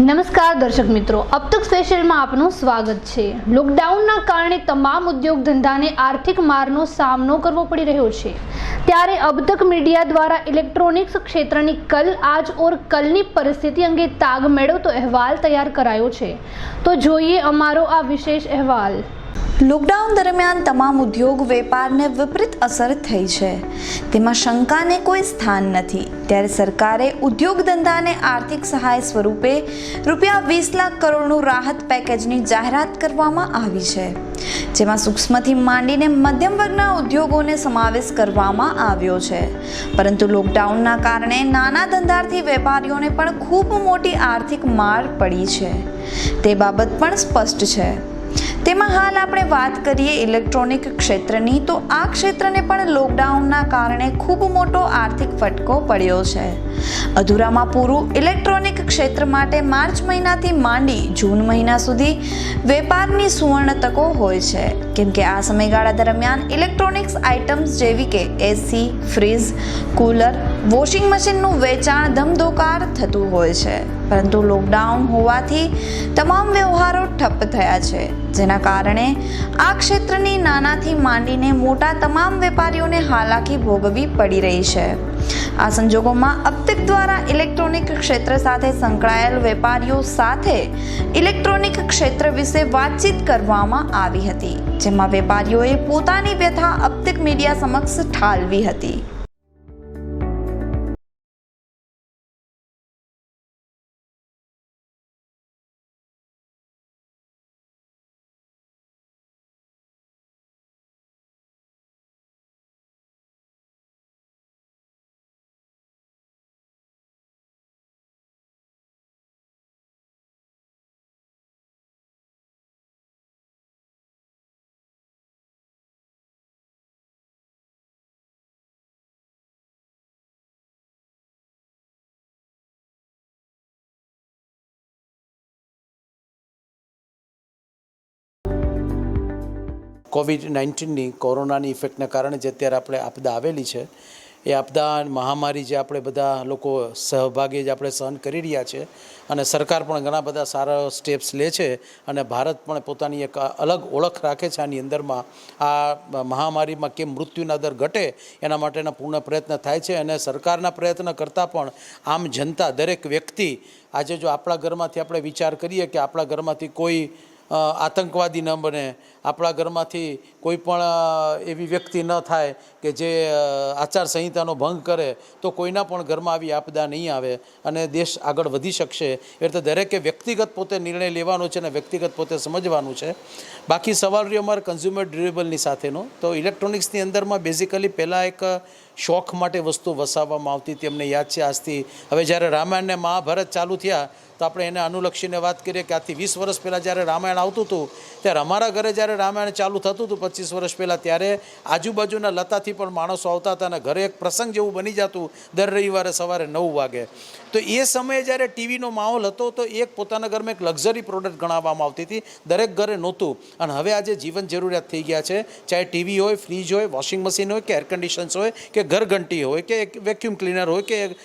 નમસ્કાર દર્શક મિત્રો, अब तक સ્પેશિયલમાં આપનું સ્વાગત છે। લોકડાઉનના કારણે તમામ ઉદ્યોગ ધંધાને આર્થિક મારનો સામનો કરવો પડી રહ્યો છે, ત્યારે अब तक મીડિયા દ્વારા ઇલેક્ટ્રોનિક્સ ક્ષેત્રની કલ આજ ઓર કલની પરિસ્થિતિ અંગે તાગ મેળવતો અહેવાલ તૈયાર કરાયો છે। તો જોઈએ અમારો આ વિશેષ અહેવાલ। લોકડાઉન દરમિયાન તમામ ઉદ્યોગ વેપારને વિપરીત અસર થઈ છે, તેમાં શંકાને કોઈ સ્થાન નથી। ત્યારે સરકારે ઉદ્યોગ ધંધાને આર્થિક સહાય સ્વરૂપે ₹20 લાખ કરોડનું રાહત પેકેજની જાહેરાત કરવામાં આવી છે, જેમાં સૂક્ષ્મથી માંડીને મધ્યમ વર્ગના ઉદ્યોગોને સમાવેશ કરવામાં આવ્યો છે। પરંતુ લોકડાઉનના કારણે નાના ધંધાર્થી વેપારીઓને પણ ખૂબ મોટી આર્થિક માર પડી છે, તે બાબત પણ સ્પષ્ટ છે। તેમાં હાલ આપણે વાત કરીએ ઇલેક્ટ્રોનિક ક્ષેત્રની, તો આ ક્ષેત્રને પણ લોકડાઉનના કારણે ખૂબ મોટો આર્થિક ફટકો પડ્યો છે। અધૂરામાં પૂરું ઇલેક્ટ્રોનિક ક્ષેત્ર માટે માર્ચ મહિનાથી માંડી જૂન મહિના સુધી વેપારની સુવર્ણ તકો હોય છે, કેમ કે આ સમયગાળા દરમિયાન ઇલેક્ટ્રોનિક્સ આઇટમ્સ જેવી કે એસી, ફ્રીજ, કુલર, વોશિંગ મશીનનું વેચાણ ધમધોકાર થતું હોય છે। પરંતુ લોકડાઉન હોવાથી તમામ વ્યવહારો ઠપ્પ થયા છે, જેના કારણે આ ક્ષેત્રની નાનાથી માંડીને મોટા તમામ વેપારીઓને હાલાકી ભોગવવી પડી રહી છે। આ સંજોગોમાં अब तक દ્વારા ઇલેક્ટ્રોનિક ક્ષેત્ર સાથે સંકળાયેલ વેપારીઓ સાથે ઇલેક્ટ્રોનિક ક્ષેત્ર વિશે વાતચીત કરવામાં આવી હતી, જેમાં વેપારીઓએ પોતાની વ્યથા अब तक મીડિયા સમક્ષ ઠાલવી હતી। કોવિડ-19ની કોરોનાની ઇફેક્ટના કારણે જે અત્યારે આપણે આપદા આવેલી છે, એ આપદા મહામારી જે આપણે બધા લોકો સહભાગી જે આપણે સહન કરી રહ્યા છે, અને સરકાર પણ ઘણા બધા સારા સ્ટેપ્સ લે છે, અને ભારત પણ પોતાની એક અલગ ઓળખ રાખે છે આની અંદરમાં। આ મહામારીમાં કેમ મૃત્યુના દર ઘટે એના માટેના પૂર્ણ પ્રયત્ન થાય છે, અને સરકારના પ્રયત્ન કરતાં પણ આમ જનતા, દરેક વ્યક્તિ આજે જો આપણા ઘરમાંથી આપણે વિચાર કરીએ કે આપણા ઘરમાંથી કોઈ આતંકવાદી ન બને, આપણા ઘરમાંથી કોઈ પણ એવી વ્યક્તિ ન થાય કે જે આચારસંહિતાનો ભંગ કરે, તો કોઈના પણ ઘરમાં આવી આપદા નહીં આવે અને દેશ આગળ વધી શકશે। એટલે દરેકે વ્યક્તિગત પોતે નિર્ણય લેવાનો છે અને વ્યક્તિગત પોતે સમજવાનું છે। બાકી સવાલ રહ્યો અમારા કન્ઝ્યુમર ડ્યુરેબલની સાથેનો, તો ઇલેક્ટ્રોનિક્સની અંદરમાં બેઝિકલી પહેલાં એક શોખ માટે વસ્તુ વસાવવામાં આવતી હતી। અમને યાદ છે આજથી, હવે જ્યારે રામાયણ ને મહાભારત ચાલુ થયા તો આપણે એને અનુલક્ષીને વાત કરીએ કે આજથી 20 વર્ષ પહેલાં જ્યારે રામાયણ આવતું હતું, ત્યારે અમારા ઘરે જ્યારે રામાયણ ચાલુ થતું હતું 25 વર્ષ પહેલાં, ત્યારે આજુબાજુના લતાથી પણ માણસો આવતા હતા અને ઘરે એક પ્રસંગ જેવું બની જતું દર રવિવારે સવારે 9 વાગે। તો એ સમયે જ્યારે ટીવીનો માહોલ હતો, તો એક પોતાના ઘરમાં એક લક્ઝરી પ્રોડક્ટ ગણાવવામાં આવતી હતી, દરેક ઘરે નહોતું। અને હવે આજે જીવન જરૂરિયાત થઈ ગયા છે, ચાહે ટીવી હોય, ફ્રીજ હોય, વોશિંગ મશીન હોય, કે એર કન્ડિશન્સ હોય, કે ઘરઘંટી હોય, કે વેક્યુમ ક્લીનર હોય, કે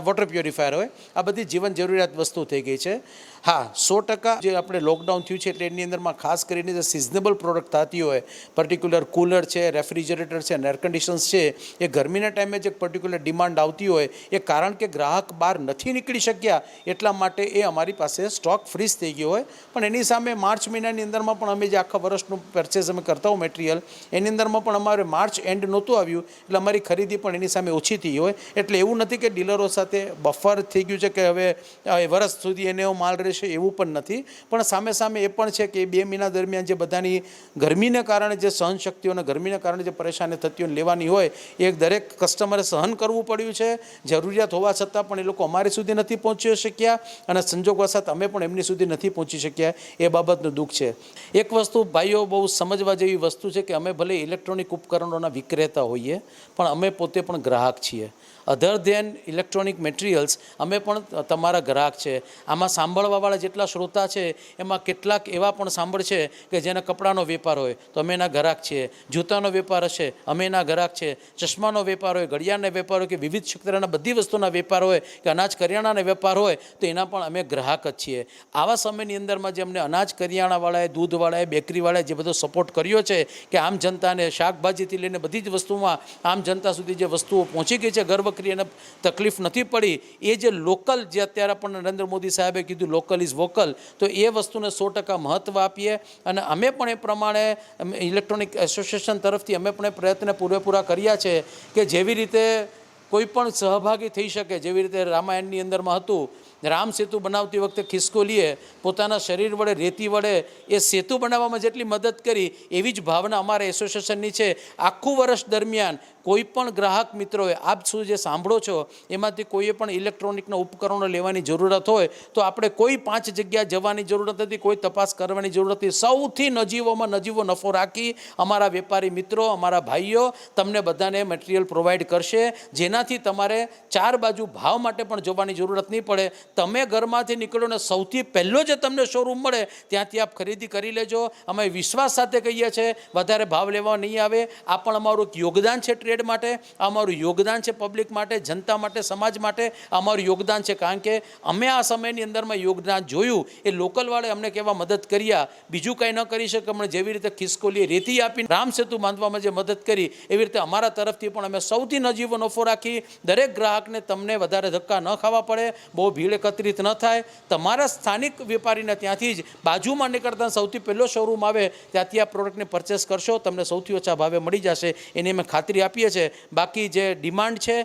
વોટર પ્યોરિફાયર હોય, આ બધી જીવન જરૂરિયાત વસ્તુ થઈ ગઈ છે। હા, 100% જે આપણે લોકડાઉન થયું છે એટલે એની અંદરમાં ખાસ કરીને જે સિઝનેબલ પ્રોડક્ટ થતી હોય, પર્ટિક્યુલર કુલર છે, રેફ્રિજરેટર છે, એર કન્ડિશન્સ છે, એ ગરમીના ટાઈમે જે પર્ટિક્યુલર ડિમાન્ડ આવતી હોય, એ કારણ કે ગ્રાહક બહાર નથી નીકળી શક્યા એટલા માટે એ અમારી પાસે સ્ટોક ફ્રીઝ થઈ ગયો હોય। પણ એની સામે માર્ચ મહિનાની અંદરમાં પણ અમે જે આખા વર્ષનું પરચેઝ અમે કરતા હોય મટીરિયલ, એની અંદરમાં પણ અમારે માર્ચ એન્ડ નહોતું આવ્યું એટલે અમારી ખરીદી પણ એની સામે ઓછી થઈ હોય। એટલે એવું નથી કે ડીલરો સાથે બફર થઈ ગયું છે કે હવે વર્ષ સુધી એને એવો માલ રહેશે, એવું પણ નથી। પણ સામે સામે એ પણ છે કે 2 મહિના દરમિયાન જે બધાની ગરમીને કારણે જે સહનશક્તિઓને ગરમીને કારણે જે પરેશાની થતી હોય લેવાની હોય, એ દરેક કસ્ટમરે સહન કરવું પડ્યું છે। જરૂરિયાત હોવા છતાં પણ એ લોકો અમારી સુધી નથી પહોંચી શક્યા, અને સંજોગવશાત અમે પણ એમની સુધી નથી પહોંચી શક્યા, એ બાબતનું દુઃખ છે। એક વસ્તુ ભાઈઓ બહુ સમજવા જેવી વસ્તુ છે કે અમે ભલે ઇલેક્ટ્રોનિક ઉપકરણોના વિક્રેતા હોઈએ, પણ અમે પોતે પણ ગ્રાહક છીએ। અધર ધેન ઇલેક્ટ્રોનિક મટીરિયલ્સ અમે પણ તમારા ગ્રાહક છે. આમાં સાંભળવાવાળા જેટલા શ્રોતા છે એમાં કેટલાક એવા પણ સાંભળ છે કે જેના કપડાનો વેપાર હોય તો અમે એના ગ્રાહક છીએ, જૂતાનો વેપાર હશે અમે એના ગ્રાહક છે, ચશ્માનો વેપાર હોય, ઘડિયાળના વેપાર હોય કે વિવિધ ક્ષેત્રના બધી વસ્તુના વેપાર હોય કે અનાજ કરિયાણાના વેપાર હોય તો એના પણ અમે ગ્રાહક જ છીએ. આવા સમયની અંદરમાં જે અમને અનાજ કરિયાણાવાળાએ, દૂધવાળાએ, બેકરીવાળાએ જે બધો સપોર્ટ કર્યો છે કે આમ જનતાને શાકભાજીથી લઈને બધી જ વસ્તુમાં આમ જનતા સુધી જે વસ્તુઓ પહોંચી ગઈ છે, ગર્વ કરી એને તકલીફ નથી પડી, એ જે લોકલ જે અત્યારે પણ નરેન્દ્ર મોદી સાહેબે કીધું લોકલ ઇઝ વોકલ, તો એ વસ્તુને 100% મહત્ત્વ આપીએ અને અમે પણ એ પ્રમાણે ઇલેક્ટ્રોનિક એસોસિએશન તરફથી અમે પણ એ પ્રયત્ન પૂરેપૂરા કર્યા છે કે જેવી રીતે કોઈ પણ સહભાગી થઈ શકે. જેવી રીતે રામાયણની અંદરમાં હતું, રામ સેતુ બનાવતી વખતે ખિસકોલીએ પોતાના શરીર વડે, રેતી વડે એ સેતુ બનાવવામાં જેટલી મદદ કરી એવી જ ભાવના અમારા એસોસિએશનની છે. આખું વર્ષ દરમિયાન કોઈ પણ ગ્રાહક મિત્રોએ આપ શું જે સાંભળો છો એમાંથી કોઈએ પણ ઇલેક્ટ્રોનિકના ઉપકરણો લેવાની જરૂરત હોય તો આપણે કોઈ 5 જગ્યા જવાની જરૂરત નથી, કોઈ તપાસ કરવાની જરૂરત નથી. સૌથી નજીવોમાં નજીવો નફો રાખી અમારા વેપારી મિત્રો, અમારા ભાઈઓ તમને બધાને મટીરિયલ પ્રોવાઈડ કરશે, જેનાથી તમારે ચાર બાજુ ભાવ માટે પણ જોવાની જરૂરત નહીં પડે. તમે ઘરમાંથી નીકળો ને સૌથી પહેલો જે તમને શોરૂમ મળે ત્યાંથી આપ ખરીદી કરી લેજો. અમે વિશ્વાસ સાથે કહીએ છીએ, વધારે ભાવ લેવા નહીં આવે. આ પણ અમારું એક યોગદાન છે ટ્રેડ માટે, આ અમારું યોગદાન છે પબ્લિક માટે, જનતા માટે, સમાજ માટે અમારું યોગદાન છે. કારણ કે અમે આ સમયની અંદરમાં યોગદાન જોયું એ લોકલવાળે અમને કેવા મદદ કર્યા, બીજું કંઈ ન કરી શકે. અમને જેવી રીતે ખિસકોલીએ રેતી આપી રામ સેતુ બાંધવામાં જે મદદ કરી એવી રીતે અમારા તરફથી પણ અમે સૌથી નજીવો નફો રાખી દરેક ગ્રાહકને તમને વધારે ધક્કા ન ખાવા પડે, બહુ ભીડ એકત્રિત ન થાય. તમારા સ્થાનિક વેપારીને ત્યાંથી જ બાજુમાં નીકળતા સૌથી પહેલો શોરૂમ આવે ત્યાંથી આ પ્રોડક્ટને પરચેસ કરશો, તમને સૌથી ઓછા ભાવે મળી જશે એની અમે ખાતરી આપીએ છીએ. બાકી જે ડિમાન્ડ છે,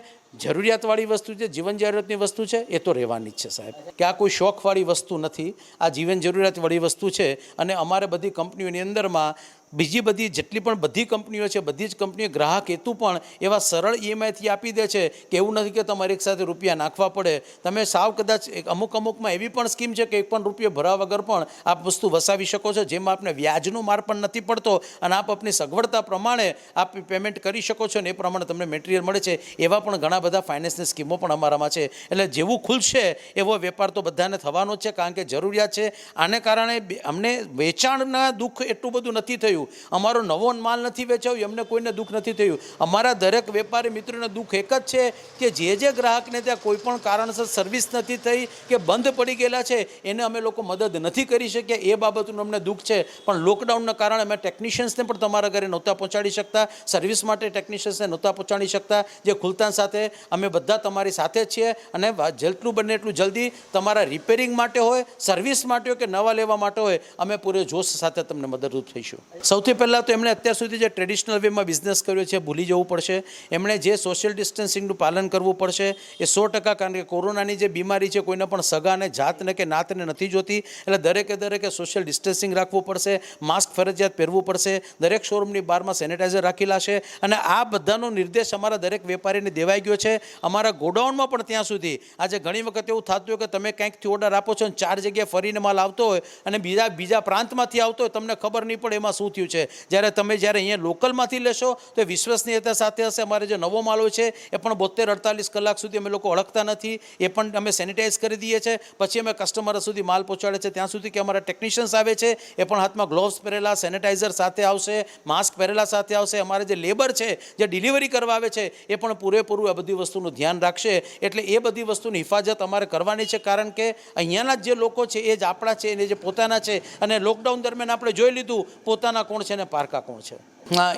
જરૂરિયાતવાળી વસ્તુ છે, જીવન જરૂરિયાતની વસ્તુ છે, એ તો રહેવાની જ છે સાહેબ. કે આ કોઈ શોખવાળી વસ્તુ નથી, આ જીવન જરૂરિયાતવાળી વસ્તુ છે. અને અમારે બધી કંપનીઓની અંદરમાં બીજી બધી જેટલી પણ બધી કંપનીઓ છે, બધી જ કંપનીઓ ગ્રાહક હેતુ પણ એવા સરળ EMIથી આપી દે છે કે એવું નથી કે તમારે એક સાથે રૂપિયા નાખવા પડે. તમે સાવ કદાચ અમુકમાં એવી પણ સ્કીમ છે કે એક પણ રૂપિયો ભરાવા વગર પણ આપ વસ્તુ વસાવી શકો છો, જેમાં આપને વ્યાજનો માર પણ નથી પડતો અને આપ આપની સગવડતા પ્રમાણે આપ પેમેન્ટ કરી શકો છો ને એ પ્રમાણે તમને મટીરિયલ મળે છે. એવા પણ ઘણા બધા ફાઇનાન્સની સ્કીમો પણ અમારામાં છે. એટલે જેવું ખુલશે એવો વેપાર તો બધાને થવાનો જ છે, કારણ કે જરૂરિયાત છે. આને કારણે અમને વેચાણના દુઃખ એટલું બધું નથી થયું, અમારો નવો માલ નથી વેચાયો અમને કોઈને દુઃખ નથી થયું. અમારા દરેક વેપારી મિત્રોને દુઃખ એક જ છે કે જે ગ્રાહકને ત્યાં કોઈ પણ કારણસર સર્વિસ નથી થઈ કે બંધ પડી ગયેલા છે એને અમે લોકો મદદ નથી કરી શક્યા, એ બાબતનું અમને દુઃખ છે. પણ લોકડાઉનના કારણે અમે ટેકનિશિયન્સને પણ તમારા ઘરે નહોતા પહોંચાડી શકતા, સર્વિસ માટે ટેકનિશિયન્સને નહોતા પહોંચાડી શકતા. જે ખુલતા સાથે અમે બધા તમારી સાથે જ છીએ અને જેટલું બને એટલું જલ્દી તમારા રિપેરિંગ માટે હોય, સર્વિસ માટે હોય કે નવા લેવા માટે હોય, અમે પૂરે જોશ સાથે તમને મદદરૂપ થઈશું. સૌથી પહેલાં તો એમણે અત્યાર સુધી જે ટ્રેડિશનલ વેમાં બિઝનેસ કર્યો છે ભૂલી જવું પડશે. એમણે જે સોશિયલ ડિસ્ટન્સિંગનું પાલન કરવું પડશે એ 100%, કારણ કે કોરોનાની જે બીમારી છે કોઈને પણ સગાને, જાતને કે નાતને નથી જોતી. એટલે દરેકે સોશિયલ ડિસ્ટન્સિંગ રાખવું પડશે, માસ્ક ફરજિયાત પહેરવું પડશે, દરેક શોરૂમની બહારમાં સેનિટાઈઝર રાખેલા છે. અને આ બધાનો નિર્દેશ અમારા દરેક વેપારીને દેવાઈ ગયો છે. અમારા ગોડાઉનમાં પણ ત્યાં સુધી આજે ઘણી વખત એવું થતું હોય કે તમે કંઈકથી ઓર્ડર આપો છો અને 4 જગ્યાએ ફરીને માલ આવતો હોય અને બીજા પ્રાંતમાંથી આવતો હોય, તમને ખબર નહીં પડે એમાં શું થયું છે. જ્યારે અહીંયા લોકલમાંથી લેશો તો એ વિશ્વસનીયતા સાથે હશે. અમારે જે નવો માલ હોય છે એ પણ 72-48 કલાક સુધી અમે લોકો અડકતા નથી, એ પણ અમે સેનિટાઈઝ કરી દઈએ છીએ. પછી અમે કસ્ટમર સુધી માલ પહોંચાડે છે ત્યાં સુધી કે અમારા ટેકનિશિયન્સ આવે છે એ પણ હાથમાં ગ્લોવ્સ પહેરેલા, સેનિટાઈઝર સાથે આવશે, માસ્ક પહેરેલા સાથે આવશે. અમારે જે લેબર છે જે ડિલિવરી કરવા આવે છે એ પણ પૂરેપૂરું આ બધી વસ્તુનું ધ્યાન રાખશે. એટલે એ બધી વસ્તુની હિફાજત અમારે કરવાની છે, કારણ કે અહીંયાના જે લોકો છે એ જ આપણા છે, એ જે પોતાના છે. અને લોકડાઉન દરમિયાન આપણે જોઈ લીધું પોતાના કોણ છે ને પારકા કોણ છે.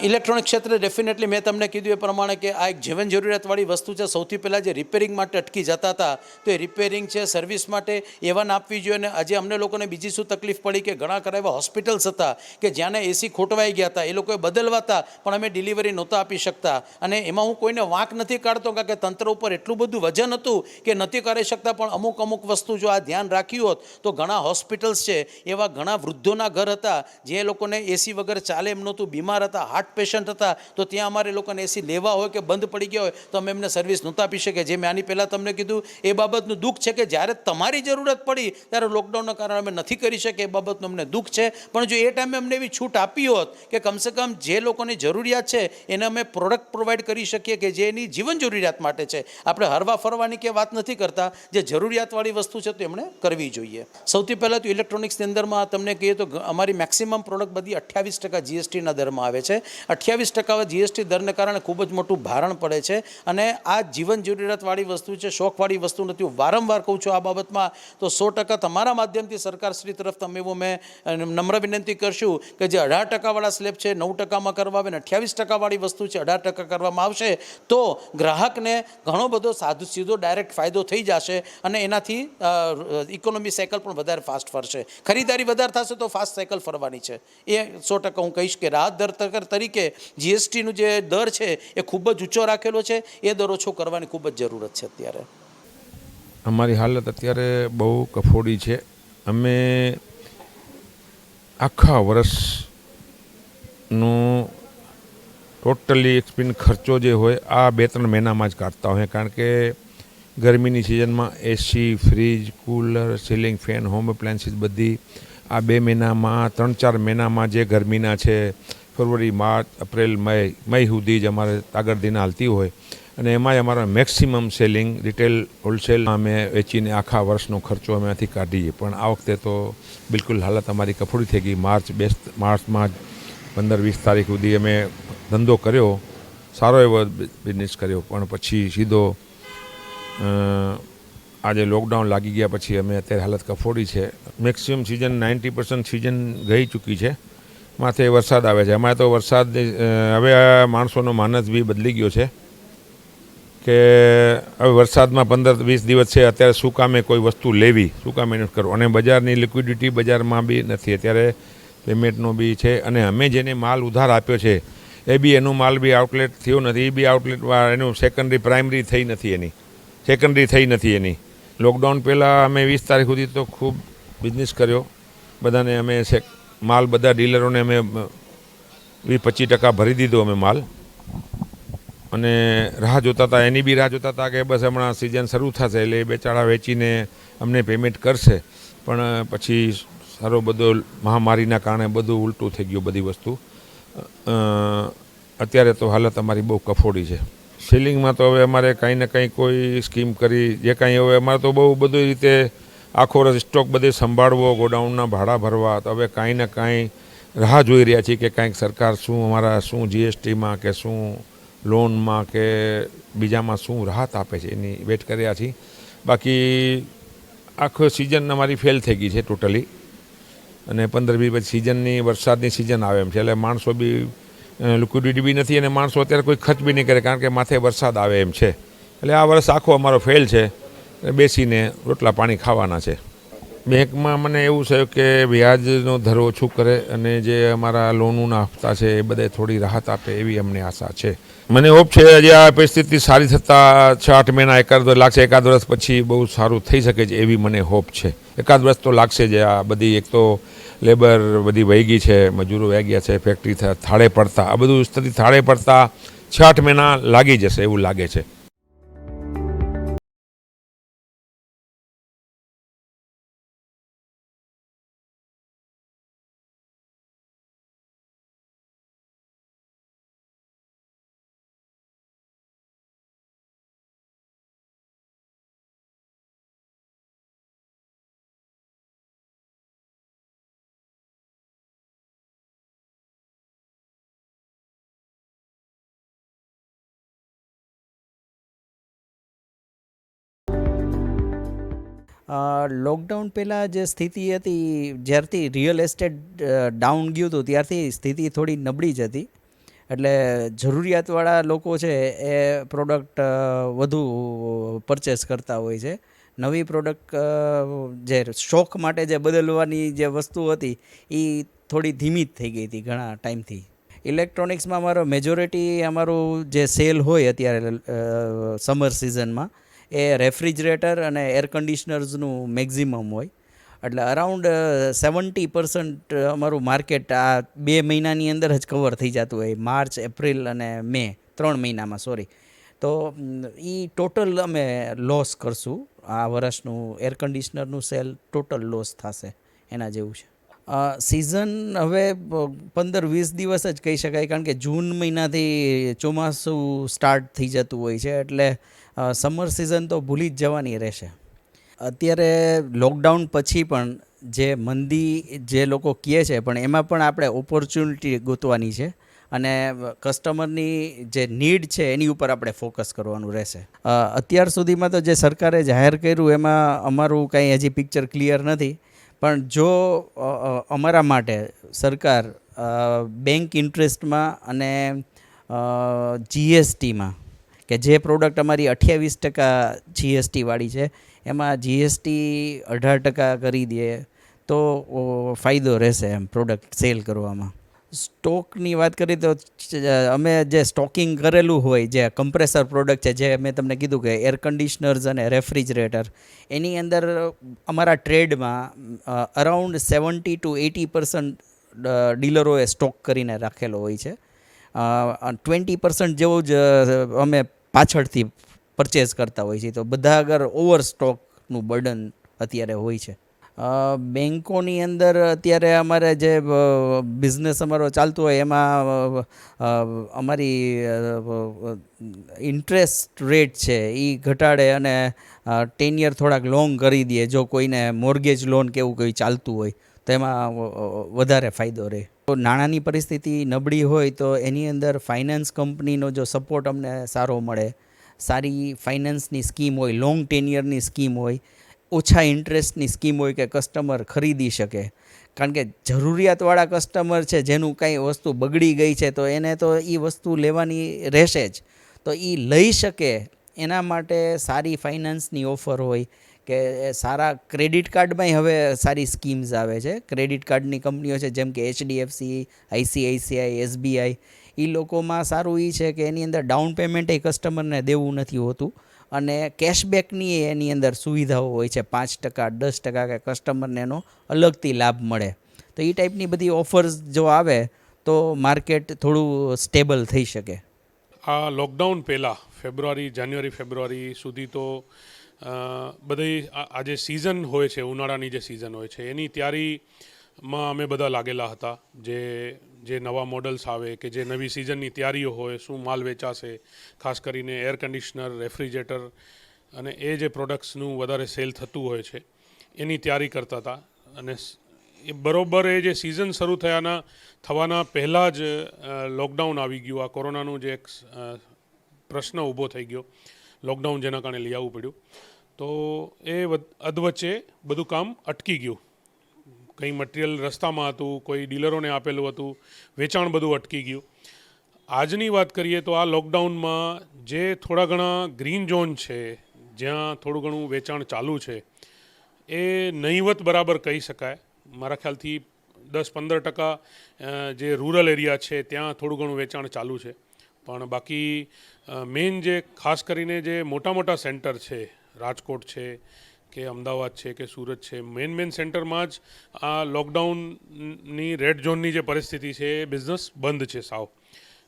ઇલેક્ટ્રોનિક ક્ષેત્રે ડેફિનેટલી મેં તમને કીધું એ પ્રમાણે કે આ એક જીવન જરૂરિયાતવાળી વસ્તુ છે. સૌથી પહેલાં જે રિપેરિંગ માટે અટકી જતા હતા તો એ રિપેરિંગ છે, સર્વિસ માટે એવાને આપવી જોઈએ. અને આજે અમને લોકોને બીજી શું તકલીફ પડી કે ઘણા ખરા એવા હોસ્પિટલ્સ હતા કે જ્યાંને એસી ખોટવાઈ ગયા હતા, એ લોકોએ બદલવા હતા પણ અમે ડિલિવરી નહોતા આપી શકતા. અને એમાં હું કોઈને વાંક નથી કાઢતો, કારણ કે તંત્ર ઉપર એટલું બધું વજન હતું કે નથી કરી શકતા. પણ અમુક વસ્તુ જો આ ધ્યાન રાખ્યું હોત તો ઘણા હોસ્પિટલ્સ છે, એવા ઘણા વૃદ્ધોના ઘર હતા જે લોકોને એસી વગર ચાલે એમ નહોતું, બીમાર હતા, હતા, હાર્ટ પેશન્ટ હતા, તો ત્યાં અમારે લોકોને એસી લેવા હોય કે બંધ પડી ગયા હોય તો અમે એમને સર્વિસ નહોતા આપી શકીએ. જે મેં આની પહેલાં તમને કીધું એ બાબતનું દુઃખ છે કે જ્યારે તમારી જરૂરત પડી ત્યારે લોકડાઉનના કારણે અમે નથી કરી શકીએ, એ બાબતનું અમને દુઃખ છે. પણ જો એ ટાઈમે અમને એવી છૂટ આપી હોત કે કમસે કમ જે લોકોની જરૂરિયાત છે એને અમે પ્રોડક્ટ પ્રોવાઈડ કરી શકીએ કે જે એની જીવન જરૂરિયાત માટે છે. આપણે હરવા ફરવાની કે વાત નથી કરતા, જે જરૂરિયાતવાળી વસ્તુ છે તો એમણે કરવી જોઈએ. સૌથી પહેલાં તો ઇલેક્ટ્રોનિક્સની અંદરમાં તમને કહીએ તો અમારી મેક્સિમમ પ્રોડક્ટ બધી 28% જીએસટીના દરમાં આવે છે. 28% જીએસટી દરને કારણે ખૂબ જ મોટું ભારણ પડે છે અને આ જીવન જરૂરિયાતવાળી વસ્તુ છે, શોખવાળી વસ્તુ નથી. હું વારંવાર કહું છું આ બાબતમાં, તો 100% તમારા માધ્યમથી સરકારશ્રી તરફ તમે એવું મેં નમ્ર વિનંતી કરશું કે જે 18% સ્લેબ છે 9%માં કરવા આવે ને 28% વસ્તુ છે 18% કરવામાં આવશે તો ગ્રાહકને ઘણો બધો સીધો ડાયરેક્ટ ફાયદો થઈ જશે અને એનાથી ઇકોનોમી સાયકલ પણ વધારે ફાસ્ટ ફરશે. ખરીદારી વધારે થશે તો ફાસ્ટ સાયકલ ફરવાની છે. એ 100% હું કહીશ કે રાહત દર તરીકે જીએસટીનું જે દર છે એ ખૂબ જ ઊંચો રાખેલો છે. એ દર ઓછો કરવાની ખૂબ જ જરૂરત છે. અત્યારે અમારી હાલત અત્યારે બહુ કફોડી છે. અમે આખા વર્ષનો ટોટલી એક્સપેન્સ ખર્ચો જે હોય આ 2-3 મહિનામાં જ કાઢતા હોય, કારણ કે ગરમીની સિઝનમાં AC, fridge, cooler, ceiling fan, home appliances બધી આ 2 મહિનામાં 3-4 મહિનામાં જે ગરમીના છે, ફેબ્રુઆરી, માર્ચ, એપ્રિલ, મઈ સુધી જ અમારે તાગરદીના હાલતી હોય અને એમાંય અમારા મેક્સિમમ સેલિંગ રિટેલ હોલસેલમાં અમે વેચીને આખા વર્ષનો ખર્ચો અમે ત્યાંથી કાઢીએ. પણ આ વખતે તો બિલકુલ હાલત અમારી કફોડી થઈ ગઈ. માર્ચમાં જ 15-20 તારીખ સુધી અમે ધંધો કર્યો, સારો એવો બિઝનેસ કર્યો, પણ પછી સીધો આજે લોકડાઉન લાગી ગયા પછી અમે અત્યારે હાલત કફોડી છે. મેક્સિમમ સિઝન 90% સિઝન ગઈ ચૂકી છે. માથે વરસાદ આવે છે. અમારે તો વરસાદ હવે માણસોનો માનસ બી બદલી ગયો છે કે હવે વરસાદમાં 15-20 દિવસ છે અત્યારે શું કામે કોઈ વસ્તુ લેવી, શું કામે નથી કરવું. અને બજારની લિક્વિડિટી બજારમાં બી નથી અત્યારે, પેમેન્ટનો બી છે. અને અમે જેને માલ ઉધાર આપ્યો છે એ બી એનો માલ બી આઉટલેટ થયો નથી, એ બી આઉટલેટ એનું પ્રાઇમરી થઈ નથી એની. લોકડાઉન પહેલાં અમે 20 તારીખ સુધી તો ખૂબ બિઝનેસ કર્યો. બધાને અમે માલ બધા ડીલરોને અમે 20-25% ભરી દીધો અમે માલ, અને રાહ જોતા હતા, એની બી રાહ જોતા હતા કે બસ હમણાં સિઝન શરૂ થશે એટલે બેચારા વેચીને અમને પેમેન્ટ કરશે. પણ પછી સારો બધો મહામારીના કારણે બધું ઉલટું થઈ ગયું બધી વસ્તુ. અત્યારે તો હાલત અમારી બહુ કફોડી છે. સેલિંગમાં તો હવે અમારે કંઈ ને કંઈ કોઈ સ્કીમ કરી જે કાંઈ હવે અમારે તો બહુ બધી રીતે આખો વર્ષ સ્ટોક બધે સંભાળવો, ગોડાઉનના ભાડા ભરવા, તો હવે કાંઈ ને કાંઈ રાહ જોઈ રહ્યા છીએ કે કાંઈક સરકાર શું જીએસટીમાં કે શું લોનમાં કે બીજામાં શું રાહત આપે છે એની વેટ કર્યા છીએ. બાકી આખો સિઝન અમારી ફેલ થઈ ગઈ છે ટોટલી. અને 15-20 પછી સિઝનની વરસાદની સિઝન આવે એમ છે એટલે માણસો બી લિક્વિડિટી બી નથી અને માણસો અત્યારે કોઈ ખર્ચ બી નહીં કરે કારણ કે માથે વરસાદ આવે એમ છે. એટલે આ વર્ષ આખો અમારો ફેલ છે. બેસીને રોટલા પાણી ખાવાના છે. બેંકમાં મને એવું છે કે વ્યાજનો દર ઓછું કરે અને જે અમારા લોનોના હપ્તા છે એ બધે થોડી રાહત આપે એવી અમને આશા છે. મને હોપ છે હજી આ પરિસ્થિતિ સારી થતાં 6-8 મહિના એકાદ લાગશે, એકાદ વર્ષ પછી બહુ સારું થઈ શકે છે એવી મને હોપ છે. એકાદ વર્ષ તો લાગશે જ. આ બધી એક તો લેબર બધી વહી ગઈ છે, મજૂરો વહી ગયા છે, ફેક્ટરી થાળે પડતા, આ બધું સ્થિતિ થાળે પડતા 6-8 મહિના લાગી જશે એવું લાગે છે. લોકડાઉન પહેલાં જે સ્થિતિ હતી, જ્યારથી રિયલ એસ્ટેટ ડાઉન ગયું હતું ત્યારથી સ્થિતિ થોડી નબળી જ હતી. એટલે જરૂરિયાતવાળા લોકો છે એ પ્રોડક્ટ વધુ પરચેસ કરતા હોય છે. નવી પ્રોડક્ટ જે શોખ માટે જે બદલવાની જે વસ્તુ હતી એ થોડી ધીમી જ થઈ ગઈ હતી ઘણા ટાઈમથી. ઇલેક્ટ્રોનિક્સમાં અમારો મેજોરિટી અમારું જે સેલ હોય અત્યારે સમર સિઝનમાં એ રેફ્રિજરેટર અને એર કન્ડિશનર્સનું મેક્ઝિમમ હોય. એટલે અરાઉન્ડ 70% અમારું માર્કેટ આ 2 મહિનાની અંદર જ કવર થઈ જતું હોય, માર્ચ, એપ્રિલ અને મે, 3 મહિનામાં, સોરી. તો એ ટોટલ અમે લોસ કરશું. આ વર્ષનું એર કન્ડિશનરનું સેલ ટોટલ લોસ થશે, એના જેવું છે. સિઝન હવે 15-20 દિવસ જ કહી શકાય, કારણ કે જૂન મહિનાથી ચોમાસું સ્ટાર્ટ થઈ જતું હોય છે, એટલે સમર સિઝન તો ભૂલી જ જવાની રહેશે. અત્યારે લોકડાઉન પછી પણ જે મંદી જે લોકો કહે છે, પણ એમાં પણ આપણે ઓપોર્ચ્યુનિટી ગોતવાની છે અને કસ્ટમરની જે નીડ છે એની ઉપર આપણે ફોકસ કરવાનું રહેશે. અત્યાર સુધીમાં તો જે સરકારે જાહેર કર્યું એમાં અમારું કાંઈ હજી પિક્ચર ક્લિયર નથી, પણ જો અમારા માટે સરકાર બેંક ઇન્ટરેસ્ટમાં અને જીએસટીમાં, કે જે પ્રોડક્ટ અમારી 28% જીએસટીવાળી છે, એમાં જીએસટી 18% કરી દે તો ફાયદો રહેશે એમ પ્રોડક્ટ સેલ કરવામાં. સ્ટોકની વાત કરીએ તો અમે જે સ્ટોકિંગ કરેલું હોય, જે કમ્પ્રેસર પ્રોડક્ટ છે, જે મેં તમને કીધું કે એર કન્ડિશનર્સ અને રેફ્રિજરેટર, એની અંદર અમારા ટ્રેડમાં અરાઉન્ડ 70-80% ડીલરોએ સ્ટોક કરીને રાખેલો હોય છે. 20% જેવું જ અમે પાછળથી પરચેઝ કરતા હોય છે. તો બધા આગળ ઓવર સ્ટોકનું બર્ડન અત્યારે હોય છે. બેન્કોની અંદર અત્યારે અમારે જે બિઝનેસ અમારો ચાલતો હોય એમાં અમારી ઇન્ટરેસ્ટ રેટ છે એ ઘટાડે અને 10 યર થોડાક લોંગ કરી દે. જો કોઈને મોર્ગેજ લોન કે એવું કંઈ ચાલતું હોય તો એમાં વધારે ફાયદો રહે. તો નાણાંની પરિસ્થિતિ નબળી હોય તો એની અંદર ફાઇનાન્સ કંપનીનો જો સપોર્ટ અમને સારો મળે, સારી ફાઇનાન્સની સ્કીમ હોય, લોંગ 10 યરની સ્કીમ હોય, ઓછા ઇન્ટરેસ્ટની સ્કીમ હોય કે કસ્ટમર ખરીદી શકે. કારણ કે જરૂરિયાતવાળા કસ્ટમર છે, જેનું કાંઈ વસ્તુ બગડી ગઈ છે તો એને તો એ વસ્તુ લેવાની રહેશે જ, તો એ લઈ શકે એના માટે સારી ફાઇનાન્સની ઓફર હોય કે સારા ક્રેડિટ કાર્ડમાંય હવે સારી સ્કીમ્સ આવે છે. ક્રેડિટ કાર્ડની કંપનીઓ છે જેમ કે HDFC, ICICI, SBI, એ લોકોમાં સારું એ છે કે એની અંદર ડાઉન પેમેન્ટ એ કસ્ટમરને દેવું નથી હોતું અને કેશબેકની એની અંદર સુવિધાઓ હોય છે, 5%, 10% કે કસ્ટમરને એનો અલગથી લાભ મળે. તો એ ટાઈપની બધી ઓફર્સ જો આવે તો માર્કેટ થોડું સ્ટેબલ થઈ શકે. આ લોકડાઉન પહેલાં જાન્યુઆરી ફેબ્રુઆરી સુધી તો બધી આ જે સિઝન હોય છે, ઉનાળાની જે સિઝન હોય છે, એની તૈયારીમાં અમે બધા લાગેલા હતા. જે નવા મોડલ્સ આવે કે જે નવી સિઝનની તૈયારીઓ હોય, શું માલ વેચાશે, ખાસ કરીને એર કન્ડિશનર, રેફ્રિજરેટર અને એ જે પ્રોડક્ટ્સનું વધારે સેલ થતું હોય છે એની તૈયારી કરતા હતા. અને એ બરોબર એ જે સિઝન શરૂ થવાના પહેલાં જ લોકડાઉન આવી ગયું. આ કોરોનાનું જે એક પ્રશ્ન ઊભો થઈ ગયો, લોકડાઉન જેના કારણે લઈ આવવું પડ્યું, તો એ અધવચ્ચે બધું કામ અટકી ગયું. કંઈ મટીરિયલ રસ્તામાં હતું, કોઈ ડીલરોને આપેલું હતું, વેચાણ બધું અટકી ગયું. આજની વાત કરીએ તો આ લોકડાઉનમાં જે થોડા ઘણા ગ્રીન ઝોન છે, જ્યાં થોડું ઘણું વેચાણ ચાલુ છે, એ નહીવત બરાબર કહી શકાય. મારા ખ્યાલથી 10-15% જે રૂરલ એરિયા છે ત્યાં થોડું ઘણું વેચાણ ચાલુ છે. પણ બાકી મેઇન જે ખાસ કરીને જે મોટા સેન્ટર છે, રાજકોટ છે કે અમદાવાદ છે કે સુરત છે, મેઇન સેન્ટરમાં જ આ લોકડાઉનની રેડ ઝોનની જે પરિસ્થિતિ છે એ બિઝનેસ બંધ છે સાવ.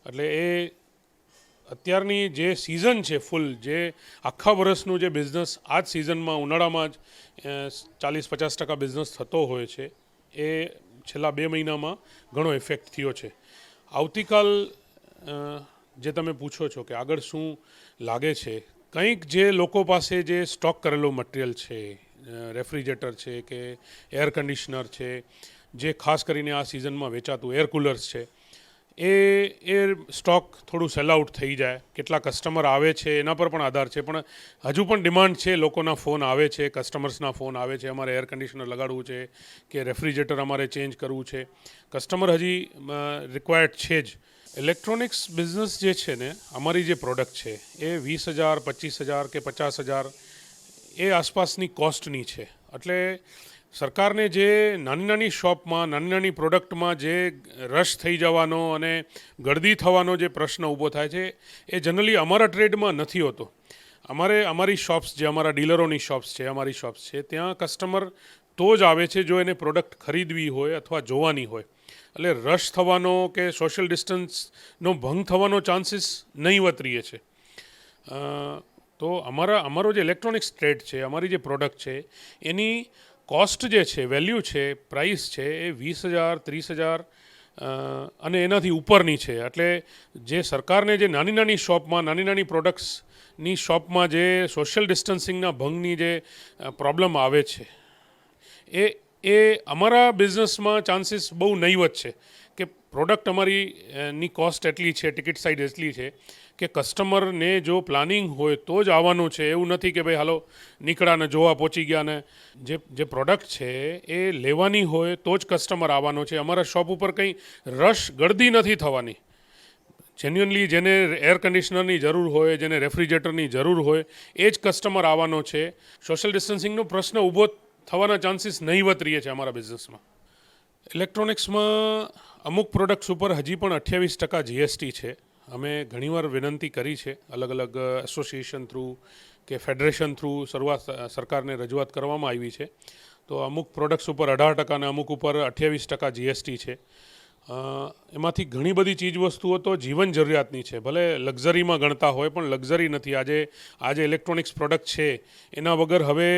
એટલે એ અત્યારની જે સિઝન છે ફૂલ, જે આખા વર્ષનું જે બિઝનેસ આ જ સિઝનમાં ઉનાળામાં જ 40-50% બિઝનેસ થતો હોય છે, એ છેલ્લા 2 મહિનામાં ઘણો ઇફેક્ટ થયો છે. આવતીકાલ જે તમે પૂછો છો કે આગળ શું લાગે છે, કંઈક જે લોકો પાસે જે સ્ટોક કરેલો મટીરિયલ છે, રેફ્રિજરેટર છે કે એર કન્ડિશનર છે, જે ખાસ કરીને આ સિઝનમાં વેચાતું એર કુલર્સ છે, એ સ્ટોક થોડું સેલ આઉટ થઈ જાય. કેટલા કસ્ટમર આવે છે એના પર પણ આધાર છે, પણ હજુ પણ ડિમાન્ડ છે. લોકોના ફોન આવે છે, કસ્ટમર્સના ફોન આવે છે, અમારે એર કન્ડિશનર લગાડવું છે કે રેફ્રિજરેટર અમારે ચેન્જ કરવું છે. કસ્ટમર હજી રિક્વાયર્ડ છે જ. ઇલેક્ટ્રોનિક્સ બિઝનેસ જે છે ને, અમારી જે પ્રોડક્ટ છે એ 20,000, 25,000 કે 50,000 એ આસપાસની કોસ્ટની છે. એટલે સરકારને જે નાની શોપમાં, નાની પ્રોડક્ટમાં જે રશ થઈ જવાનો અને ગળદી થવાનો જે પ્રશ્ન ઊભો થાય છે, એ જનરલી અમારા ટ્રેડમાં નથી હોતો. અમારી શોપ્સ, જે અમારા ડીલરોની શોપ્સ છે, અમારી શોપ્સ છે, ત્યાં કસ્ટમર તો જ આવે છે જો એને પ્રોડક્ટ ખરીદવી હોય અથવા જોવાની હોય. એટલે રશ થવાનો કે સોશિયલ ડિસ્ટન્સનો ભંગ થવાનો ચાન્સીસ નહીવત રહે છે. તો અમારો જે ઇલેક્ટ્રોનિક્સ ટ્રેડ છે, અમારી જે પ્રોડક્ટ છે, એની કોસ્ટ જે છે, વેલ્યુ છે, પ્રાઇસ છે એ 20,000, 30,000 અને એનાથી ઉપરની છે. એટલે જે સરકારને જે નાની નાની શોપમાં, નાની નાની પ્રોડક્ટ્સની શોપમાં જે સોશિયલ ડિસ્ટન્સિંગના ભંગની જે પ્રોબ્લેમ આવે છે એ અમારા બિઝનેસમાં ચાન્સીસ બહુ નહીવત છે કે પ્રોડક્ટ ની કોસ્ટ એટલી છે, ટિકિટ સાઇઝ એટલી છે કે કસ્ટમરને જો પ્લાનિંગ હોય તો જ આવવાનું છે. એવું નથી કે ભાઈ હાલો નીકળ્યા ને જોવા પહોંચી ગયા ને. જે પ્રોડક્ટ છે એ લેવાની હોય તો જ કસ્ટમર આવવાનો છે. અમારા શોપ ઉપર કંઈ રશ ગળદી નથી થવાની. જેન્યુઅનલી જેને એર કન્ડિશનરની જરૂર હોય, જેને રેફ્રિજરેટરની જરૂર હોય એ જ કસ્ટમર આવવાનો છે. સોશિયલ ડિસ્ટન્સિંગનો પ્રશ્ન ઊભો થવાના ચાન્સીસ નહીવત રહીએ છે અમારા બિઝનેસમાં. ઇલેક્ટ્રોનિક્સમાં અમુક પ્રોડક્ટ્સ ઉપર હજી પણ 28% GST છે. અમે ઘણીવાર વિનંતી કરી છે, અલગ અલગ એસોસિએશન થ્રુ કે ફેડરેશન થ્રુ સરકારને રજૂઆત કરવામાં આવી છે. તો અમુક પ્રોડક્ટ્સ ઉપર 18% અને અમુક ઉપર 28% GST છે. એમાંથી ઘણી બધી ચીજ વસ્તુઓ તો જીવન જરૂરિયાતની છે, ભલે લક્ઝરીમાં ગણતા હોય પણ લક્ઝરી નથી. આજે ઇલેક્ટ્રોનિક્સ પ્રોડક્ટ છે એના વગર હવે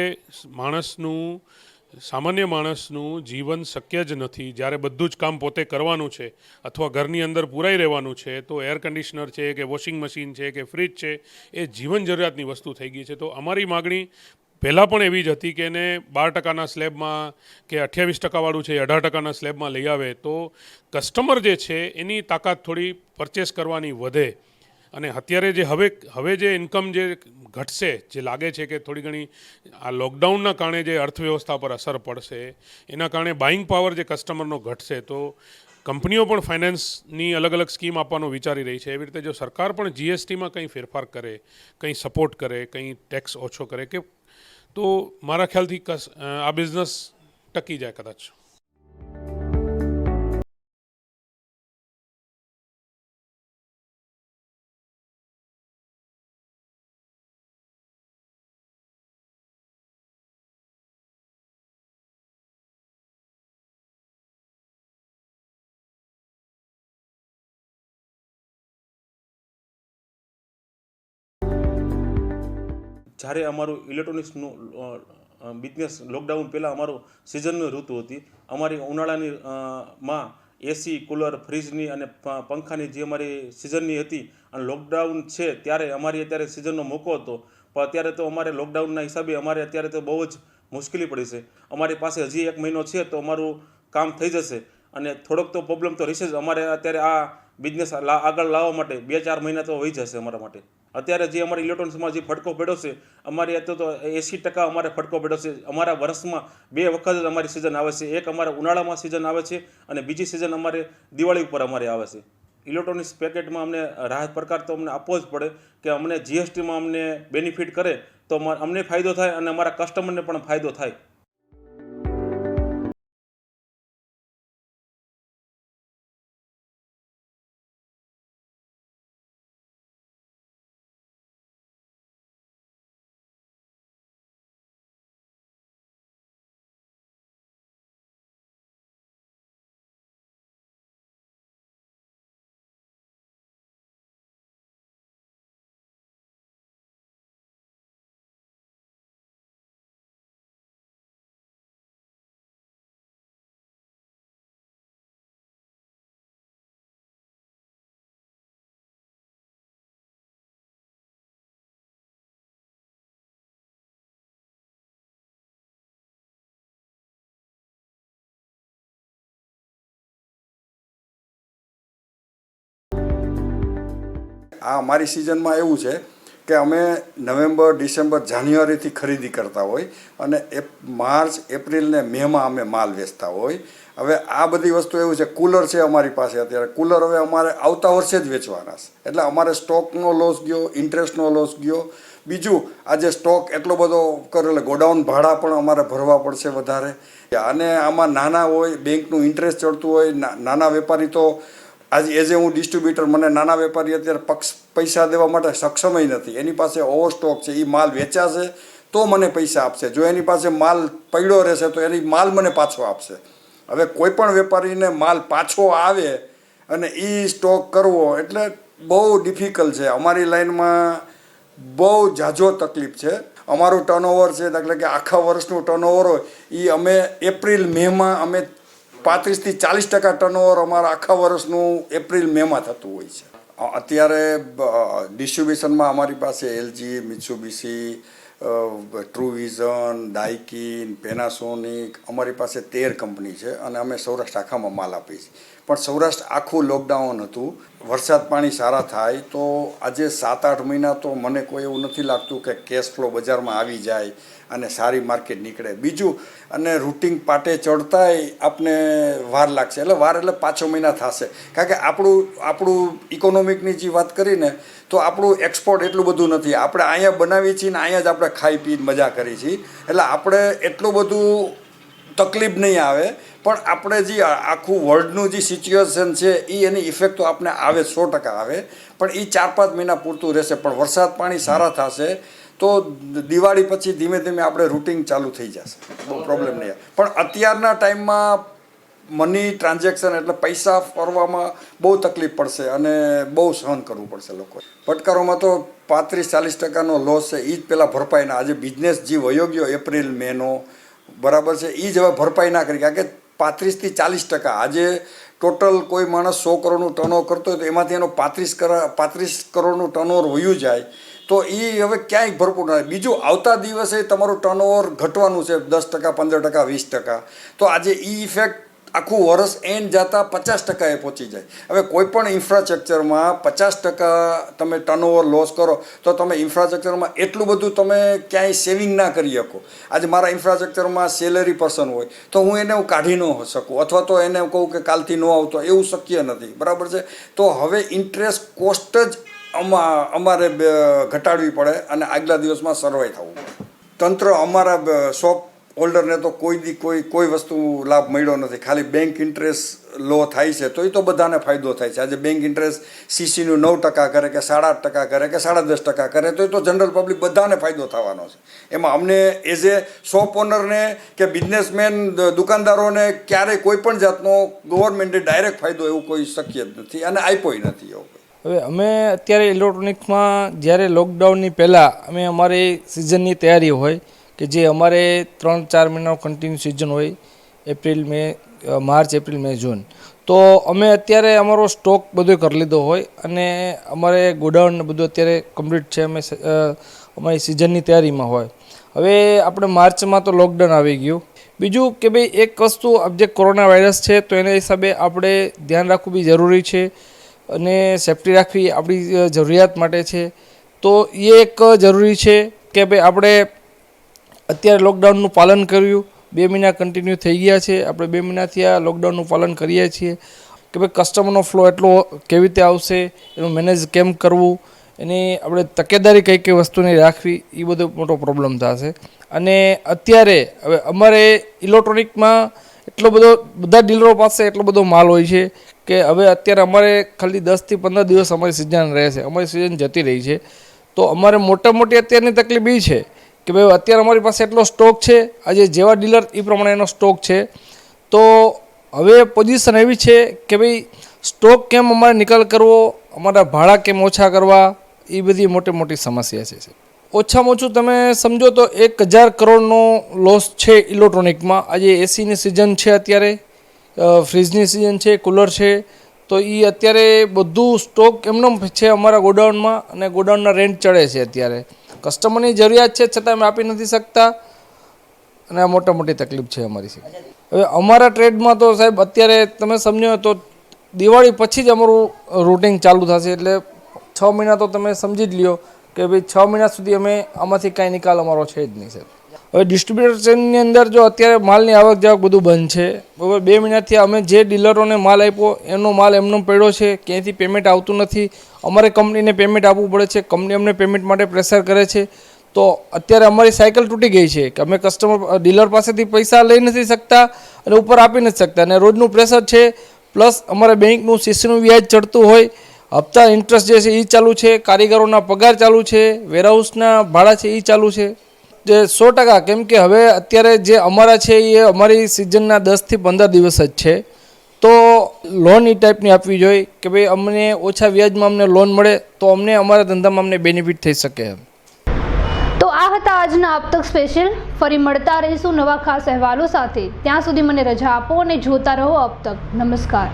સામાન્ય માણસનું જીવન શક્ય જ નથી. જ્યારે બધું જ કામ પોતે કરવાનું છે અથવા ઘરની અંદર પૂરાઈ રહેવાનું છે તો એર કન્ડિશનર છે કે વોશિંગ મશીન છે કે ફ્રીજ છે એ જીવન જરૂરિયાતની વસ્તુ થઈ ગઈ છે. તો અમારી માગણી પહેલાં પણ એવી જ હતી કે એને 12%ના સ્લેબમાં કે 28%વાળું છે 18%ના સ્લેબમાં લઈ આવે તો કસ્ટમર જે છે એની તાકાત થોડી પરચેસ કરવાની વધે. અને અત્યારે જે હવે જે ઇન્કમ જે ઘટશે, જે લાગે છે કે થોડી ઘણી આ લોકડાઉનના કારણે જે અર્થવ્યવસ્થા પર અસર પડશે એના કારણે બાઇંગ પાવર જે કસ્ટમરનો ઘટશે તો કંપનીઓ પણ ફાઇનાન્સની અલગ અલગ સ્કીમ આપવાનું વિચારી રહી છે. એવી રીતે જો સરકાર પણ GSTમાં કંઈ ફેરફાર કરે, કંઈ સપોર્ટ કરે, કંઈ ટેક્સ ઓછો કરે કે તો મારા ખ્યાલથી આ બિઝનેસ ટકી જાય કદાચ. જ્યારે અમારું ઇલેક્ટ્રોનિક્સનું બિઝનેસ લોકડાઉન પહેલાં અમારું સિઝનની ઋતુ હતી. અમારી ઉનાળાની માં એસી, કુલર, ફ્રીજની અને પંખાની જે અમારી સિઝનની હતી અને લોકડાઉન છે ત્યારે અમારી અત્યારે સિઝનનો મોકો હતો. પણ અત્યારે તો અમારે લોકડાઉનના હિસાબે અમારે અત્યારે તો બહુ જ મુશ્કેલી પડી છે. અમારી પાસે હજી 1 મહિનો છે તો અમારું કામ થઈ જશે અને થોડોક તો પ્રોબ્લેમ તો રહેશે જ. અમારે અત્યારે આ બિઝનેસ આગળ લાવવા માટે 2-4 મહિના તો વહી જશે અમારા માટે. અત્યારે જે અમારી ઇલેક્ટ્રોનિક્સમાં જે ફટકો પડ્યો છે અમારી અત્યારે તો 80% અમારે ફટકો પડ્યો છે. અમારા વર્ષમાં 2 વખત જ અમારી સિઝન આવે છે. એક અમારે ઉનાળામાં સિઝન આવે છે અને બીજી સિઝન અમારે દિવાળી ઉપર અમારે આવે છે. ઇલેક્ટ્રોનિક્સ પેકેટમાં અમને રાહત પ્રકાર તો અમને આપવો જ પડે કે અમને GSTમાં અમને બેનિફિટ કરે તો અમને ફાયદો થાય અને અમારા કસ્ટમરને પણ ફાયદો થાય. આ અમારી સિઝનમાં એવું છે કે અમે નવેમ્બર, ડિસેમ્બર, જાન્યુઆરીથી ખરીદી કરતા હોય અને માર્ચ, એપ્રિલ ને મેમાં અમે માલ વેચતા હોય. હવે આ બધી વસ્તુ એવું છે, કુલર છે અમારી પાસે અત્યારે, કુલર હવે અમારે આવતા વર્ષે જ વેચવાના છે. એટલે અમારે સ્ટોકનો લોસ ગયો, ઇન્ટરેસ્ટનો લોસ ગયો. બીજું આજે સ્ટોક એટલો બધો કરેલો, ગોડાઉન ભાડા પણ અમારે ભરવા પડશે વધારે. અને આમાં નાના હોય, બેંકનું ઇન્ટરેસ્ટ ચડતું હોય, નાના વેપારી તો આજે એઝ એ હું ડિસ્ટ્રીબ્યુટર, મને નાના વેપારી અત્યારે પૈસા દેવા માટે સક્ષમ નથી. એની પાસે ઓવર સ્ટોક છે, એ માલ વેચાશે તો મને પૈસા આપશે. જો એની પાસે માલ પડ્યો રહેશે તો એની માલ મને પાછો આપશે. હવે કોઈ પણ વેપારીને માલ પાછો આવે અને એ સ્ટોક કરવો એટલે બહુ ડિફિકલ્ટ છે. અમારી લાઈનમાં બહુ ઝાઝો તકલીફ છે. અમારું ટર્નઓવર છે, દાખલા કે આખા વર્ષનું ટર્નઓવર હોય એ અમે એપ્રિલ મેમાં અમે 35 થી 40% ટર્નઓવર અમારા આખા વર્ષનું એપ્રિલ મેમાં થતું હોય છે. અત્યારે ડિસ્ટ્રીબ્યુશનમાં અમારી પાસે એલજી, મિત્સુબિશી, ટ્રુવિઝન, ડાઇકિન, પેનાસોનિક, અમારી પાસે 13 કંપની છે અને અમે સૌરાષ્ટ્ર આખામાં માલ આપીએ છીએ. પણ સૌરાષ્ટ્ર આખું લોકડાઉન હતું. વરસાદ પાણી સારા થાય તો આજે 7-8 મહિના તો મને કોઈ એવું નથી લાગતું કે કેશ ફ્લો બજારમાં આવી જાય અને સારી માર્કેટ નીકળે. બીજું અને રૂટિંગ પાટે ચડતાય આપને વાર લાગશે. એટલે 5-6 મહિના થશે. કારણ કે આપણું ઇકોનોમિકની જે વાત કરીને તો આપણું એક્સપોર્ટ એટલું બધું નથી. આપણે અહીંયા બનાવીએ છીએ ને અહીંયા જ આપણે ખાઈ પીને મજા કરીએ છીએ. એટલે આપણે એટલું બધું તકલીફ નહીં આવે. પણ આપણે જે આખું વર્લ્ડનું જે સિચ્યુએશન છે એ એની ઇફેક્ટ તો આપણે આવે 100% આવે. પણ એ 4-5 મહિના પૂરતું રહેશે. પણ વરસાદ પાણી સારા થશે તો દિવાળી પછી ધીમે ધીમે આપણે રૂટિન ચાલુ થઈ જશે. બહુ પ્રોબ્લેમ નહીં. પણ અત્યારના ટાઈમમાં મની ટ્રાન્ઝેક્શન એટલે પૈસા ફરવામાં બહુ તકલીફ પડશે અને બહુ સહન કરવું પડશે લોકોએ. ફટકારોમાં તો 35-40%નો લોસ છે. એ જ પહેલાં ભરપાઈ ના. આજે બિઝનેસ જે વયો ગયો એપ્રિલ મેનો બરાબર છે એ જ હવે ભરપાઈ ના કરી. કારણ કે 35 થી 40% આજે ટોટલ કોઈ માણસ 100 કરોડનું ટર્નઓવર કરતો હોય તો એમાંથી એનો 35 કરોડનું ટર્નઓવર વયું જાય તો એ હવે ક્યાંય ભરપૂર ના થાય. બીજું આવતા દિવસે તમારું ટર્નઓવર ઘટવાનું છે 10%, 15%, 20%. તો આજે એ ઇફેક્ટ આખું વર્ષ એન્ડ જતાં 50% એ પહોંચી જાય. હવે કોઈ પણ ઇન્ફ્રાસ્ટ્રક્ચરમાં 50% તમે ટર્નઓવર લોસ કરો તો તમે ઇન્ફ્રાસ્ટ્રક્ચરમાં એટલું બધું તમે ક્યાંય સેવિંગ ના કરી શકો. આજે મારા ઇન્ફ્રાસ્ટ્રક્ચરમાં સેલરી પર્સન હોય તો હું એને કાઢી ન શકું અથવા તો એને કહું કે કાલથી ન આવતો, એવું શક્ય નથી. બરાબર છે. તો હવે ઇન્ટરેસ્ટ કોસ્ટ જ અમારે ઘટાડવી પડે અને આગલા દિવસમાં સર્વાઈ થવું પડે. તંત્ર અમારા શોપ હોલ્ડરને તો કોઈ વસ્તુ લાભ મળ્યો નથી. ખાલી બેંક ઇન્ટરેસ્ટ લો થાય છે તો એ તો બધાને ફાયદો થાય છે. આજે બેંક ઇન્ટરેસ્ટ સીસીનું 9% કરે કે 8.5% કરે કે 10.5% કરે તો એ તો જનરલ પબ્લિક બધાને ફાયદો થવાનો છે. એમાં અમને એઝ એ શોપ ઓનરને કે બિઝનેસમેન દુકાનદારોને ક્યારેય કોઈ પણ જાતનો ગવર્મેન્ટે ડાયરેક્ટ ફાયદો એવું કોઈ શક્ય જ નથી અને આપ્યોય નથી એવું. હવે અમે અત્યારે ઇલેક્ટ્રોનિક્સમાં જ્યારે લોકડાઉનની પહેલાં અમે અમારી સિઝનની તૈયારી હોય કે જે અમારે 3-4 મહિનાનો કન્ટિન્યુ સિઝન હોય, એપ્રિલ મે માર્ચ, એપ્રિલ, મે, જૂન. તો અમે અત્યારે અમારો સ્ટોક બધો કરી લીધો હોય અને અમારે ગોડાઉન બધું અત્યારે કમ્પ્લીટ છે. અમે અમારી સિઝનની તૈયારીમાં હોય. હવે આપણે માર્ચમાં તો લોકડાઉન આવી ગયું. બીજું કે ભાઈ એક વસ્તુ જે કોરોના વાયરસ છે તો એના હિસાબે આપણે ધ્યાન રાખવું બી જરૂરી છે અને સેફ્ટી રાખવી આપણી જરૂરિયાત માટે છે. તો એ એક જરૂરી છે કે ભાઈ આપણે અત્યારે લોકડાઉનનું પાલન કર્યું. 2 મહિના કન્ટિન્યુ થઈ ગયા છે. આપણે 2 મહિનાથી આ લોકડાઉનનું પાલન કરીએ છીએ કે ભાઈ કસ્ટમરનો ફ્લો એટલો કેવી રીતે આવશે, એનું મેનેજ કેમ કરવું, એની આપણે તકેદારી કઈ વસ્તુની રાખવી, એ બધો મોટો પ્રોબ્લેમ થશે. અને અત્યારે હવે અમારે ઇલેક્ટ્રોનિકમાં એટલો બધો બધા ડીલરો પાસે એટલો બધો માલ હોય છે કે હવે અત્યારે અમારે ખાલી 10 થી 15 દિવસ અમારી સિઝન રહે છે. અમારી સિઝન જતી રહી છે. તો અમારે મોટી અત્યારની તકલીફ એ છે કે ભાઈ અત્યારે અમારી પાસે એટલો સ્ટોક છે. આજે જેવા ડીલર એ પ્રમાણે એનો સ્ટોક છે. તો હવે પોઝિશન એવી છે કે ભાઈ સ્ટોક કેમ અમારે નિકાલ કરવો, અમારા ભાડા કેમ ઓછા કરવા, એ બધી મોટી સમસ્યા છે. ઓછામાં ઓછું તમે સમજો તો 1000 કરોડનો લોસ છે ઇલેક્ટ્રોનિકમાં. આજે એસીની સિઝન છે, અત્યારે ફ્રીજની સિઝન છે, કુલર છે. તો એ અત્યારે બધું સ્ટોક એમનો છે અમારા ગોડાઉનમાં અને ગોડાઉનના રેન્ટ ચડે છે. અત્યારે કસ્ટમરની જરૂરિયાત છે છતાં અમે આપી નથી શકતા અને આ મોટી તકલીફ છે અમારી. હવે અમારા ટ્રેડમાં તો સાહેબ અત્યારે તમે સમજો તો દિવાળી પછી જ અમારું રૂટિન ચાલુ થશે. એટલે 6 મહિના તો તમે સમજી જ લ્યો કે ભાઈ 6 મહિના સુધી અમે આમાંથી કાંઈ નિકાલ અમારો છે જ નહીં સાહેબ. હવે ડિસ્ટ્રીબ્યુટર ચેનની અંદર જો અત્યારે માલની આવક જાવક બધું બંધ છે. બરાબર. 2 મહિનાથી અમે જે ડીલરોને માલ આપ્યો એનો માલ એમનો પડ્યો છે. ક્યાંયથી પેમેન્ટ આવતું નથી. અમારે કંપનીને પેમેન્ટ આપવું પડે છે. કંપની અમને પેમેન્ટ માટે પ્રેશર કરે છે. તો અત્યારે અમારી સાયકલ તૂટી ગઈ છે કે અમે કસ્ટમર ડીલર પાસેથી પૈસા લઈ નથી શકતા અને ઉપર આપી નથી શકતા. અને રોજનું પ્રેશર છે. પ્લસ અમારે બેંકનું સીસીનું વ્યાજ ચડતું હોય, હપ્તા ઇન્ટરેસ્ટ જે છે એ ચાલુ છે, કારીગરોના પગાર ચાલુ છે, વેરહાઉસના ભાડા છે એ ચાલુ છે. જે 100%, કેમ કે હવે અત્યારે જે અમારા છે એ અમારી સિઝનના 10 થી 15 દિવસ જ છે, તો લોન એ ટાઈપની આપવી જોઈએ કે ભાઈ અમને ઓછા વ્યાજમાં અમને લોન મળે તો અમને અમારા ધંધામાં અમને બેનિફિટ થઈ શકે એમ. તો આ હતા આજના અબ તક સ્પેશિયલ. ફરી મળતા રહીશું નવા ખાસ અહેવાલો સાથે. ત્યાં સુધી મને રજા આપો અને જોતા રહો અબ તક. નમસ્કાર.